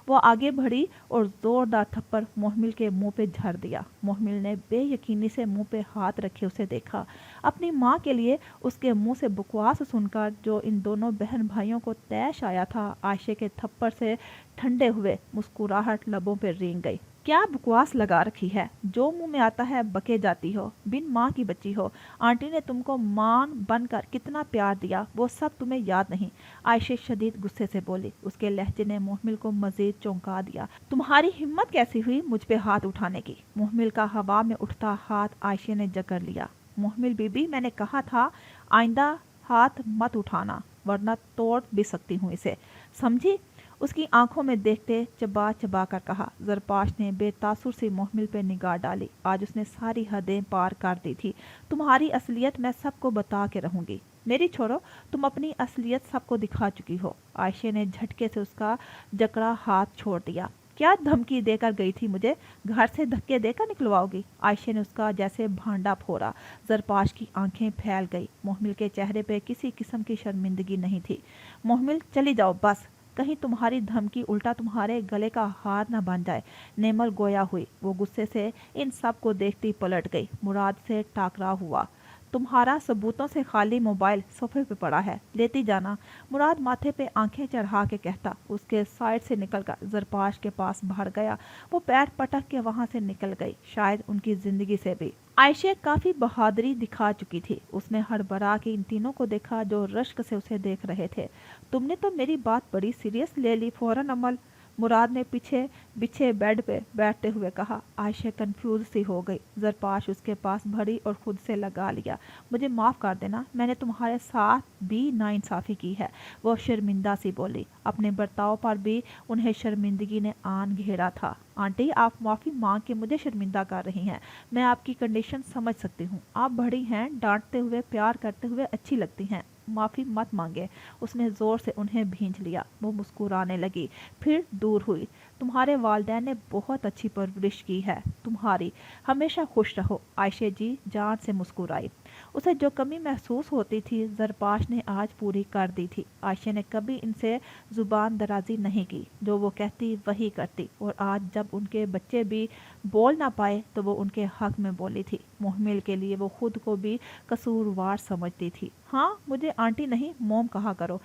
Speaker 1: वो आगे बढ़ी और ज़ोरदार थप्पड़ मोहमिल के मुंह पे झड़ दिया। मोहमिल ने बेयकीनी से मुंह पे हाथ रखे उसे देखा। अपनी माँ के लिए उसके मुंह से बकवास सुनकर जो इन दोनों बहन भाइयों को तैश आया था, आयशे के थप्पड़ से ठंडे हुए मुस्कुराहट लबों पर रेंग गई। क्या बकवास लगा रखी है? जो मुंह में आता है बके जाती हो। बिन माँ की बच्ची हो। आंटी ने तुमको मां बनकर कितना प्यार दिया, वो सब तुम्हें याद नहीं। आयशे शदीद गुस्से से बोली। उसके लहजे ने मोहमिल को मजीद चौंका दिया। तुम्हारी हिम्मत कैसी हुई मुझ पे हाथ उठाने की? मोहमिल का हवा में उठता हाथ आयशे ने जकड़ लिया। मोहमिल बीबी, मैंने कहा था आइंदा हाथ मत उठाना, वरना तोड़ भी सकती हूँ इसे, समझी? उसकी आंखों में देखते चबा चबा कर कहा। ज़रपाश ने बेतासुर से मोहमिल पे निगाह डाली। आज उसने सारी हदें पार कर दी थी। तुम्हारी असलियत मैं सबको बता के रहूंगी। मेरी छोड़ो, तुम अपनी असलियत सबको दिखा चुकी हो। आयशे ने झटके से उसका जकड़ा हाथ छोड़ दिया। क्या धमकी देकर गई थी मुझे? घर से धक्के देकर निकलवाओगी? आयशे ने उसका जैसे भांडा फोड़ा। ज़रपाश की आंखें फैल गई। मोहमिल के चेहरे पे किसी किस्म की शर्मिंदगी नहीं थी। मोहमिल, चली जाओ बस, कहीं तुम्हारी धमकी उल्टा तुम्हारे गले का हार न बन जाए। नेमल गोया हुई। वो गुस्से से इन सब को देखती पलट गई। मुराद से टाकरा हुआ। तुम्हारा सबूतों से खाली मोबाइल सोफे पे पड़ा है, लेती जाना। मुराद माथे पे आंखें चढ़ा के कहता। उसके साइड से निकलकर ज़रपाश के पास भाग गया। वो पैर पटक के वहां से निकल गई, शायद उनकी जिंदगी से भी। आयशे काफी बहादुरी दिखा चुकी थी। उसने हड़बड़ा के इन तीनों को देखा जो रश्क से उसे देख रहे थे। तुमने तो मेरी बात बड़ी सीरियस ले ली, फौरन अमल। مراد نے پیچھے بچھے بیڈ پہ بیٹھتے ہوئے کہا۔ عائشہ کنفیوز سی ہو گئی۔ زرپاش اس کے پاس بڑھی اور خود سے لگا لیا۔ مجھے معاف کر دینا، میں نے تمہارے ساتھ بھی ناانصافی کی ہے، وہ شرمندہ سی بولی۔ اپنے برتاؤ پر بھی انہیں شرمندگی نے آن گھیرا تھا۔ آنٹی، آپ معافی مانگ کے مجھے شرمندہ کر رہی ہیں۔ میں آپ کی کنڈیشن سمجھ سکتی ہوں۔ آپ بڑی ہیں، ڈانٹتے ہوئے پیار کرتے ہوئے اچھی لگتی ہیں، معافی مت مانگے۔ اس نے زور سے انہیں بھینچ لیا۔ وہ مسکرانے لگی، پھر دور ہوئی۔ تمہارے والدین نے بہت اچھی پرورش کی ہے، تمہاری ہمیشہ خوش رہو۔ عائشہ جی جان سے مسکرائی۔ اسے جو کمی محسوس ہوتی تھی زرپاش نے آج پوری کر دی تھی۔ عائشہ نے کبھی ان سے زبان درازی نہیں کی، جو وہ کہتی وہی کرتی، اور آج جب ان کے بچے بھی بول نہ پائے تو وہ ان کے حق میں بولی تھی۔ محمل کے لیے وہ خود کو بھی قصوروار سمجھتی تھی۔ ہاں، مجھے آنٹی نہیں موم کہا کرو،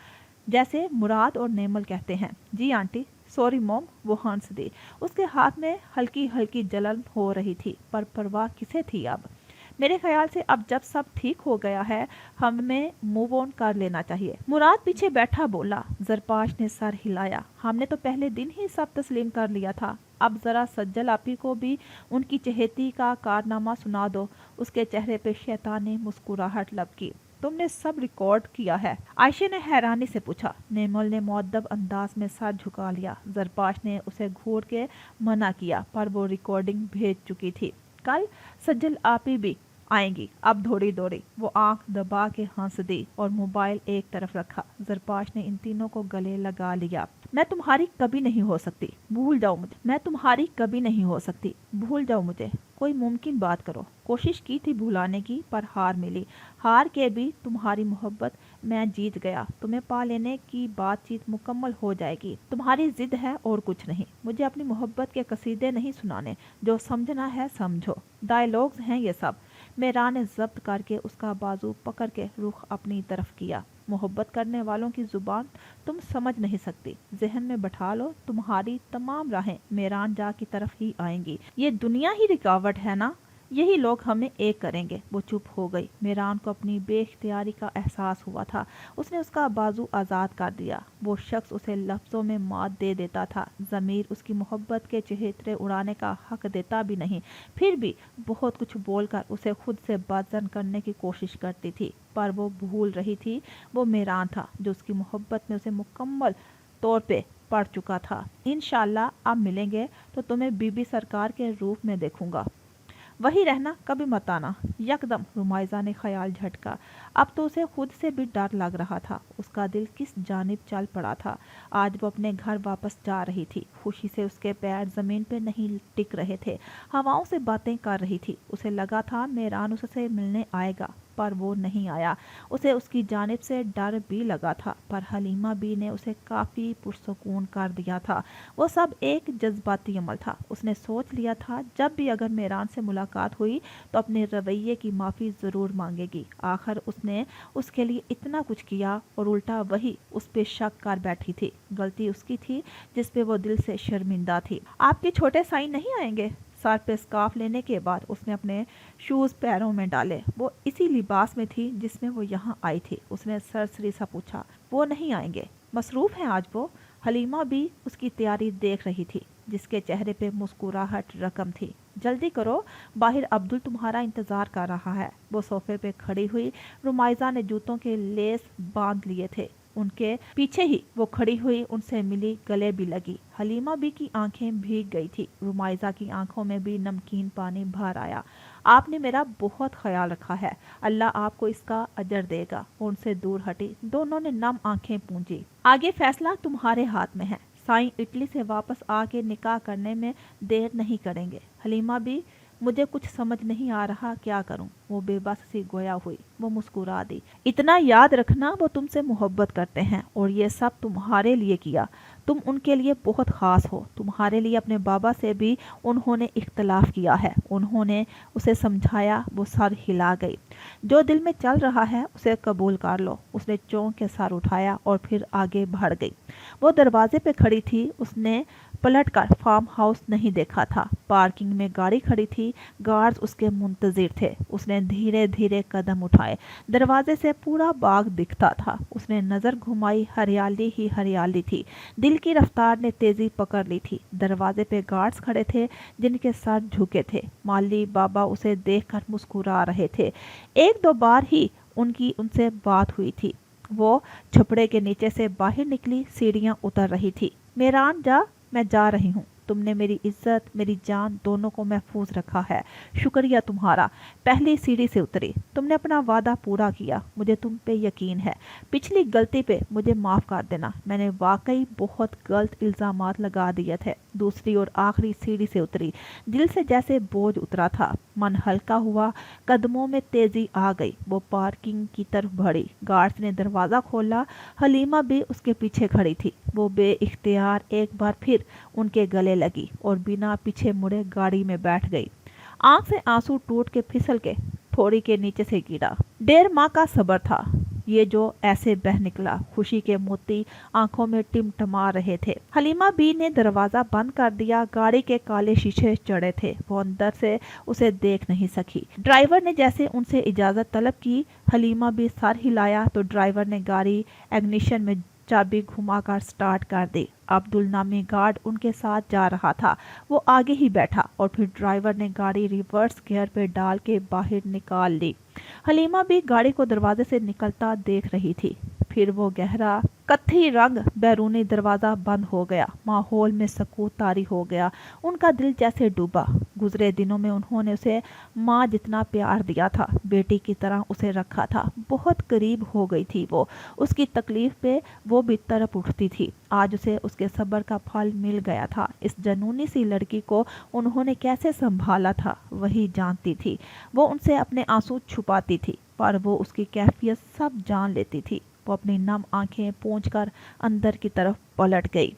Speaker 1: جیسے مراد اور نیمل کہتے ہیں۔ جی آنٹی، سوری موم، وہ ہنس دی۔ اس کے ہاتھ میں ہلکی ہلکی جلن ہو رہی تھی، پر پرواہ کسے تھی اب؟ میرے خیال سے اب جب سب ٹھیک ہو گیا ہے ہمیں موو آن کر لینا چاہیے، مراد پیچھے بیٹھا بولا۔ زرپاش نے سر ہلایا۔ ہم نے تو پہلے دن ہی سب تسلیم کر لیا تھا، اب ذرا سجل آپی کو بھی ان کی چہیتی کا کارنامہ سنا دو۔ اس کے چہرے پہ شیطانی مسکراہٹ لبکی۔ تم نے سب ریکارڈ کیا ہے؟ عائشہ نے حیرانی سے پوچھا۔ نیمل نے مؤدب انداز میں سر جھکا لیا۔ زرپاش نے اسے گھور کے منع کیا، پر وہ ریکارڈنگ بھیج چکی تھی۔ کل سجل آپی بھی آئیں گی، اب دوڑی دوڑی۔ وہ آنکھ دبا کے ہنس دی اور موبائل ایک طرف رکھا۔ زرپاش نے ان تینوں کو گلے لگا لیا۔ میں تمہاری کبھی نہیں ہو سکتی، بھول جاؤ مجھے، میں تمہاری کبھی نہیں ہو سکتی، بھول جاؤ مجھے۔ کوئی ممکن بات کرو۔ کوشش کی تھی بھلانے کی، پر ہار ملی۔ ہار کے بھی تمہاری محبت میں جیت گیا۔ تمہیں پا لینے کی بات چیت مکمل ہو جائے گی۔ تمہاری ضد ہے اور کچھ نہیں۔ مجھے اپنی محبت کے قصیدے نہیں سنانے، جو سمجھنا ہے سمجھو۔ ڈائیلاگز ہیں یہ سب۔ میران نے ضبط کر کے اس کا بازو پکڑ کے رخ اپنی طرف کیا۔ محبت کرنے والوں کی زبان تم سمجھ نہیں سکتی۔ ذہن میں بٹھا لو، تمہاری تمام راہیں میران جا کی طرف ہی آئیں گی۔ یہ دنیا ہی رکاوٹ ہے نا، یہی لوگ ہمیں ایک کریں گے۔ وہ چپ ہو گئی۔ میران کو اپنی بے اختیاری کا احساس ہوا تھا۔ اس نے اس کا بازو آزاد کر دیا۔ وہ شخص اسے لفظوں میں مات دے دیتا تھا۔ ضمیر اس کی محبت کے چہیترے اڑانے کا حق دیتا بھی نہیں، پھر بھی بہت کچھ بول کر اسے خود سے بدزن کرنے کی کوشش کرتی تھی، پر وہ بھول رہی تھی وہ میران تھا جو اس کی محبت میں اسے مکمل طور پہ پڑ چکا تھا۔ انشاءاللہ اب ملیں گے تو تمہیں بی بی سرکار کے روپ میں دیکھوں گا، وہی رہنا، کبھی مت آنا۔ یکدم رمائزہ نے خیال جھٹکا۔ اب تو اسے خود سے بھی ڈر لگ رہا تھا۔ اس کا دل کس جانب چل پڑا تھا۔ آج وہ اپنے گھر واپس جا رہی تھی۔ خوشی سے اس کے پیر زمین پہ نہیں ٹک رہے تھے، ہواؤں سے باتیں کر رہی تھی۔ اسے لگا تھا میران اس سے ملنے آئے گا، پر وہ نہیں آیا۔ اسے اس کی جانب سے ڈر بھی لگا تھا، پر حلیمہ بی نے اسے کافی پرسکون کر دیا تھا۔ وہ سب ایک جذباتی عمل تھا۔ اس نے سوچ لیا تھا جب بھی اگر میران سے ملاقات ہوئی تو اپنے رویے کی معافی ضرور مانگے گی۔ آخر اس نے اس کے لیے اتنا کچھ کیا اور الٹا وہی اس پہ شک کر بیٹھی تھی۔ غلطی اس کی تھی جس پہ وہ دل سے شرمندہ تھی۔ آپ کے چھوٹے سائی نہیں آئیں گے؟ سر پہ اسکارف لینے کے بعد اس نے اپنے شوز پیروں میں ڈالے۔ وہ اسی لباس میں تھی جس میں وہ یہاں آئی تھی۔ اس نے سرسری سا پوچھا۔ وہ نہیں آئیں گے، مصروف ہیں آج وہ۔ حلیمہ بھی اس کی تیاری دیکھ رہی تھی، جس کے چہرے پہ مسکراہٹ رقم تھی۔ جلدی کرو، باہر عبدل تمہارا انتظار کر رہا ہے۔ وہ صوفے پہ کھڑی ہوئی۔ رمائزہ نے جوتوں کے لیس باندھ لیے تھے، ان کے پیچھے ہی وہ کھڑی ہوئی، ان سے ملی، گلے بھی لگی۔ حلیمہ بی کی آنکھیں بھیگ گئی تھی۔ رمائزہ کی آنکھوں میں بھی نمکین پانی بھر آیا۔ آپ نے میرا بہت خیال رکھا ہے، اللہ آپ کو اس کا اجر دے گا۔ وہ ان سے دور ہٹی۔ دونوں نے نم آنکھیں پونجی۔ آگے فیصلہ تمہارے ہاتھ میں ہے۔ سائیں اٹلی سے واپس آ کے نکاح کرنے میں دیر نہیں کریں گے۔ حلیمہ بھی مجھے کچھ سمجھ نہیں آ رہا کیا کروں۔ وہ بے بس سی گویا ہوئی۔ وہ مسکرا دی۔ اتنا یاد رکھنا وہ تم سے محبت کرتے ہیں اور یہ سب تمہارے لیے کیا۔ تم ان کے لیے بہت خاص ہو۔ تمہارے لیے اپنے بابا سے بھی انہوں نے اختلاف کیا ہے۔ انہوں نے اسے سمجھایا۔ وہ سر ہلا گئی۔ جو دل میں چل رہا ہے اسے قبول کر لو۔ اس نے چونک کے سر اٹھایا اور پھر آگے بڑھ گئی۔ وہ دروازے پہ کھڑی تھی۔ اس نے पलट कर फार्म हाउस नहीं देखा था। पार्किंग में गाड़ी खड़ी थी, गार्ड्स उसके मुंतजिर थे। उसने धीरे धीरे कदम उठाए। दरवाजे से पूरा बाग दिखता था। उसने नजर घुमाई, हरियाली ही हरियाली थी। दिल की रफ्तार ने तेजी पकड़ ली थी। दरवाजे पे गार्ड्स खड़े थे, जिनके सर झुके थे। माली बाबा उसे देखकर मुस्कुरा रहे थे। एक दो बार ही उनकी उनसे बात हुई थी। वो छपड़े के नीचे से बाहर निकली, सीढ़ियां उतर रही थी। मेरान जा, मैं जा रही हूँ। तुमने मेरी इज्जत, मेरी जान दोनों को महफूज रखा है। शुक्रिया तुम्हारा। पहली सीढ़ी से उतरी। तुमने अपना वादा पूरा किया। मुझे तुम पे यकीन है। पिछली गलती पे मुझे माफ़ कर देना। मैंने वाकई बहुत गलत इल्ज़ामात लगा दिए थे। दूसरी और आखिरी सीढ़ी से उतरी। दिल से जैसे बोझ उतरा था। मन हल्का हुआ, कदमों में तेजी आ गई। वो पार्किंग की तरफ बढ़ी। गार्ड्स ने दरवाज़ा खोला। हलीमा भी उसके पीछे खड़ी थी। वो बेइख्तियार एक बार फिर उनके गले लगी और बिना पीछे मुड़े गाड़ी में बैठ गई। आंख से आंसू टूट के फिसल के थोड़ी के नीचे से गिरा। 1.5 माह का सब्र था ये जो ऐसे बह निकला। खुशी के मोती आंखों में टिमटमा रहे थे। हलीमा बी ने दरवाजा बंद कर दिया। गाड़ी के काले शीशे चढ़े थे। वो अंदर से उसे देख नहीं सकी। ड्राइवर ने जैसे उनसे इजाजत तलब की, हलीमा बी सर हिलाया तो ड्राइवर ने गाड़ी इग्निशन में चाबी घुमाकर स्टार्ट कर दी। अब्दुल नामी गार्ड उनके साथ जा रहा था। वो आगे ही बैठा और फिर ड्राइवर ने गाड़ी रिवर्स गियर पे डाल के बाहर निकाल ली। हलीमा भी गाड़ी को दरवाजे से निकलता देख रही थी। फिर वो गहरा कत्थई रंग बैरूनी दरवाजा बंद हो गया। माहौल में सकूत तारी हो गया। उनका दिल जैसे डूबा। गुजरे दिनों में उन्होंने उसे माँ जितना प्यार दिया था, बेटी की तरह उसे रखा था। बहुत करीब हो गई थी वो। उसकी तकलीफ पे वो भी तड़प उठती थी। आज उसे उसके सब्र का फल मिल गया था। इस जनूनी सी लड़की को उन्होंने कैसे संभाला था, वही जानती थी। वो उनसे अपने आंसू छुपाती थी, पर वो उसकी कैफियत सब जान लेती थी। वो अपनी नम आंखें पोंछकर अंदर की तरफ पलट गई।